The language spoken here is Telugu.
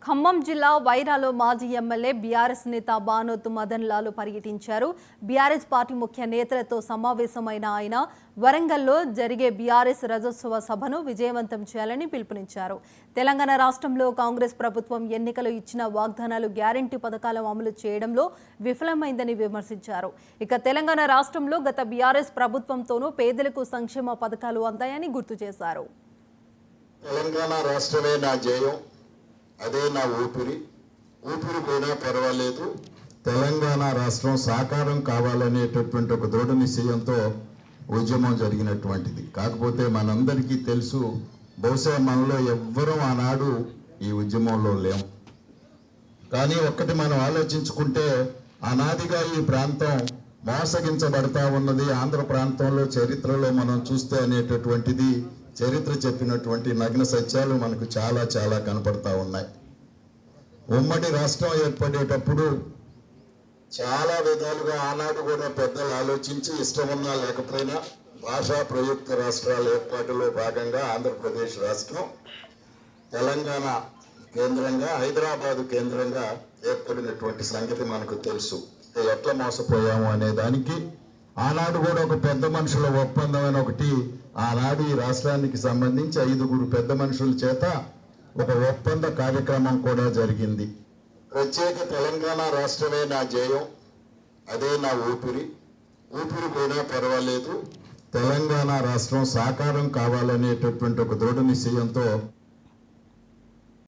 ఖమ్మం జిల్లా వైరాలో మాజీ ఎమ్మెల్యే బీఆర్ఎస్ నేత బానోతు మదన్ లాల్ పర్యటించారు. బీఆర్ఎస్ పార్టీ ముఖ్య నేతలతో సమావేశమైన ఆయన వరంగల్లో జరిగే బీఆర్ఎస్ రజోత్సవ సభను విజయవంతం చేయాలని పిలుపునిచ్చారు. తెలంగాణ రాష్ట్రంలో కాంగ్రెస్ ప్రభుత్వం ఎన్నికలు ఇచ్చిన వాగ్దానాలు గ్యారంటీ పథకాల అమలు చేయడంలో విఫలమైందని విమర్శించారు. ఇక తెలంగాణ రాష్ట్రంలో గత బీఆర్ఎస్ ప్రభుత్వంతోనూ పేదలకు సంక్షేమ పథకాలు అందాయని గుర్తు చేశారు. తెలంగాణ రాష్ట్రమే నా జయం, అదే నా ఊపిరి కూడా పర్వాలేదు, తెలంగాణ రాష్ట్రం సాకారం కావాలనేటటువంటి ఒక దృఢ నిశ్చయంతో ఉద్యమం జరిగినటువంటిది. కాకపోతే మనందరికీ తెలుసు, బహుశా మనలో ఎవ్వరూ ఆనాడు ఈ ఉద్యమంలో లేం. కానీ ఒక్కటి మనం ఆలోచించుకుంటే, అనాదిగా ఈ ప్రాంతం మోసగించబడతా ఉన్నది. ఆంధ్ర ప్రాంతంలో చరిత్రలో మనం చూస్తే అనేటటువంటిది చరిత్ర చెప్పినటువంటి నగ్న సత్యాలు మనకు చాలా చాలా కనపడతా ఉన్నాయి. ఉమ్మడి రాష్ట్రం ఏర్పడేటప్పుడు చాలా విధాలుగా ఆనాడు కూడా పెద్దలు ఆలోచించి, ఇష్టమున్నా లేకపోయినా భాషా ప్రయుక్త రాష్ట్రాల ఏర్పాటులో భాగంగా ఆంధ్రప్రదేశ్ రాష్ట్రం తెలంగాణ కేంద్రంగా, హైదరాబాదు కేంద్రంగా ఏర్పడినటువంటి సంగతి మనకు తెలుసు. ఎట్లా మోసపోయాము అనే దానికి ఆనాడు కూడా ఒక పెద్ద మనుషుల ఒప్పందమైన ఒకటి, ఆనాడు ఈ రాష్ట్రానికి సంబంధించి 5గురు పెద్ద మనుషుల చేత ఒక ఒప్పంద కార్యక్రమం కూడా జరిగింది. ప్రత్యేక తెలంగాణ రాష్ట్రమే నా జయం, అదే నా ఊపిరి కూడా పర్వాలేదు, తెలంగాణ రాష్ట్రం సాకారం కావాలనేటటువంటి ఒక దృఢ నిశ్చయంతో